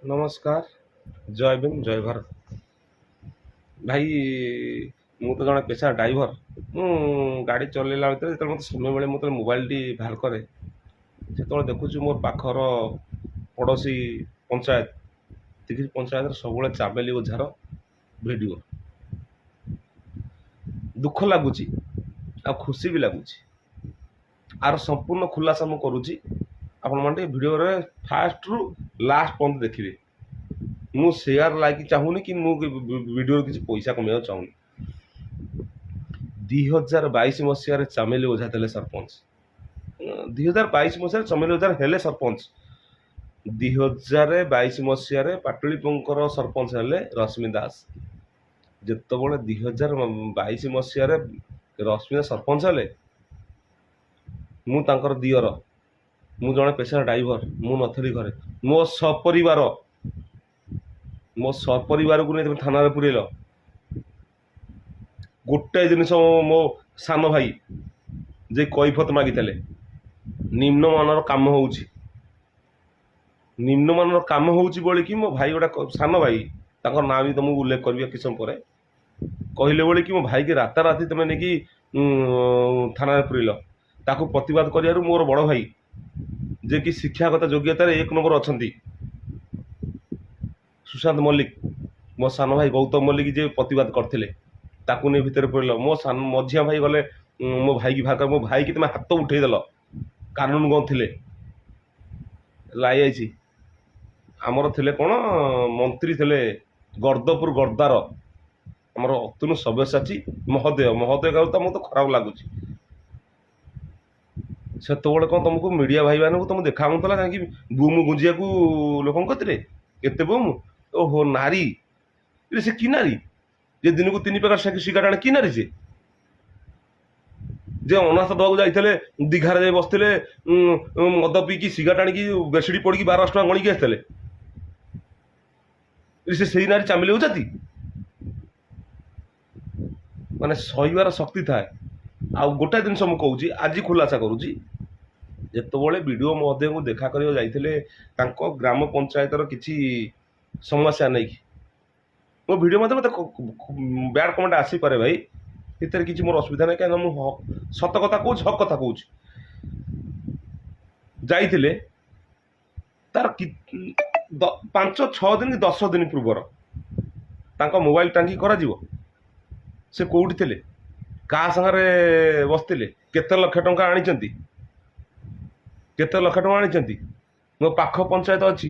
नमस्कार। जय भीम जय भारत। भाई ମୁଁ ତ ଜଣେ ପେଶା ଡ୍ରାଇଭର। ମୁଁ ଗାଡ଼ି ଚଲେଇଲା ଭିତରେ ଯେତେବେଳେ ମୋତେ ସମୟ ମିଳେ ମୁଁ ଯେତେବେଳେ ମୋବାଇଲଟି ବାହାର କରେ ସେତେବେଳେ ଦେଖୁଛି ମୋର ପାଖର ପଡ଼ୋଶୀ ପଞ୍ଚାୟତ ତିକିରି ପଞ୍ଚାୟତରେ ସବୁବେଳେ ଚାମେଲି ଓଝାର ଭିଡ଼ିଓ। ଦୁଃଖ ଲାଗୁଛି ଆଉ ଖୁସି ବି ଲାଗୁଛି। ଆର ସମ୍ପୂର୍ଣ୍ଣ ଖୁଲାସା ମୁଁ କରୁଛି। ଆପଣମାନେ ଟିକେ ଭିଡ଼ିଓରେ ଫାଷ୍ଟରୁ ଲାଷ୍ଟ ପର୍ଯ୍ୟନ୍ତ ଦେଖିବେ। ମୁଁ ସେୟାର ଲାଇକ୍ ଚାହୁଁନି କି ମୁଁ ଭିଡ଼ିଓରେ କିଛି ପଇସା କମେଇବାକୁ ଚାହୁଁନି। 2022 ମସିହାରେ ଚାମେଲି ଓଝା ଥିଲେ ସରପଞ୍ଚ। 2022 ମସିହାରେ ଚାମେଲି ଓଝା ହେଲେ ସରପଞ୍ଚ। 2022 ମସିହାରେ ପାଟଳିପୁଙ୍କର ସରପଞ୍ଚ ହେଲେ ରଶ୍ମି ଦାସ। ଯେତେବେଳେ 2022 ମସିହାରେ ରଶ୍ମି ସରପଞ୍ଚ ହେଲେ ମୁଁ ତାଙ୍କର ଦିଅର, ମୁଁ ଜଣେ ପେଶା ଡ୍ରାଇଭର, ମୁଁ ନଥିଲି ଘରେ। ମୋ ସପରିବାରକୁ ନେଇ ତମେ ଥାନାରେ ପୁରେଇଲ। ଗୋଟାଏ ଜିନିଷ ମୋ ସାନ ଭାଇ ଯେ କୈଫତ ମାଗିଥିଲେ, ନିମ୍ନମାନର କାମ ହେଉଛି। ନିମ୍ନମାନର କାମ ହେଉଛି ବୋଲିକି ମୋ ଭାଇ ଗୋଟେ ସାନ ଭାଇ, ତାଙ୍କର ନାଁ ବି ତୁମକୁ ଉଲ୍ଲେଖ କରିବି କିଛି ସମୟ ପରେ, କହିଲେ ବୋଲିକି ମୋ ଭାଇକି ରାତାରାତି ତୁମେ ନେଇକି ଥାନାରେ ପୁରେଇଲ। ତାକୁ ପ୍ରତିବାଦ କରିବାରୁ ମୋର ବଡ଼ ଭାଇ ଯେ କି ଶିକ୍ଷାଗତ ଯୋଗ୍ୟତାରେ 1 ନମ୍ବର ଅଛନ୍ତି, ସୁଶାନ୍ତ ମଲ୍ଲିକ, ମୋ ସାନ ଭାଇ ଗୌତମ ମଲ୍ଲିକ ଯେ ପ୍ରତିବାଦ କରିଥିଲେ, ତାକୁ ନେଇ ଭିତରେ ପଡ଼ିଲ। ମୋ ମଝିଆ ଭାଇ ଗଲେ ମୋ ଭାଇକି ବାହାର ମୋ ଭାଇକି ତୁମେ ହାତ ଉଠେଇଦେଲ। କାନୁନ କ'ଣ ଥିଲେ ଲାଇଆଇଛି ଆମର ଥିଲେ କ'ଣ ମନ୍ତ୍ରୀ ଥିଲେ ଗର୍ଦ୍ଦପୁର ଗର୍ଦ୍ଦାର ଆମର ଅତନୁ ସବ୍ୟସାଚୀ ମହୋଦୟ ଗାରୁ ତ ମୋତେ ଖରାପ ଲାଗୁଛି। ସେତେବେଳେ କ'ଣ ତୁମକୁ ମିଡ଼ିଆ ଭାଇମାନଙ୍କୁ ତୁମକୁ ଦେଖା ହେଉନଥିଲା କାହିଁକି ବୁମ୍ ଗୁଞ୍ଜିବାକୁ ଲୋକଙ୍କ କତିରେ? କେତେ ବୁମ୍? ଓହୋ ନାରୀ, ସେ କି ନାରୀ ଯେ ଦିନକୁ 3 ପ୍ୟାକେଟ୍ ସିଗାରେଟ୍ ଆଣେ? କି ନାରୀ ଯେ ଅନାଥ ଦେବାକୁ ଯାଇଥିଲେ, ଦୀଘାରେ ଯାଇ ବସିଥିଲେ, ମଦ ପିଇକି ସିଗାରେଟ୍ ଆଣିକି ବେସିଡ଼ି ପଡ଼ିକି 1200 ଟଙ୍କା ଗଣିକି ଆସିଥିଲେ? ସେ ସେଇ ନାରୀ ଚାମେଲି ଓଝାତି? ମାନେ ସହିବାର ଶକ୍ତି ଥାଏ। ଆଉ ଗୋଟାଏ ଜିନିଷ ମୁଁ କହୁଛି, ଆଜି ଖୁଲାସା କରୁଛି, ଯେତେବେଳେ ବିଡ଼ିଓ ମହୋଦୟଙ୍କୁ ଦେଖା କରିବାକୁ ଯାଇଥିଲେ ତାଙ୍କ ଗ୍ରାମ ପଞ୍ଚାୟତର କିଛି ସମସ୍ୟା ନେଇକି, ମୋ ଭିଡ଼ିଓ ମଧ୍ୟ ମୋତେ ବ୍ୟାଡ୍ କମେଣ୍ଟ ଆସିପାରେ ଭାଇ, ଏଥିରେ କିଛି ମୋର ଅସୁବିଧା ନାହିଁ, କାହିଁକିନା ମୁଁ ସତ କଥା କହୁଛି, ହକ୍ କଥା କହୁଛି। ଯାଇଥିଲେ ତାର 5-6 ଦିନ କି 10 ଦିନ ପୂର୍ବର ତାଙ୍କ ମୋବାଇଲ ଟାଙ୍କି କରାଯିବ। ସେ କେଉଁଠି ଥିଲେ, କାହା ସାଙ୍ଗରେ ବସିଥିଲେ, କେତେ ଲକ୍ଷ ଟଙ୍କା ଆଣିଛନ୍ତି, ମୋ ପାଖ ପଞ୍ଚାୟତ ଅଛି।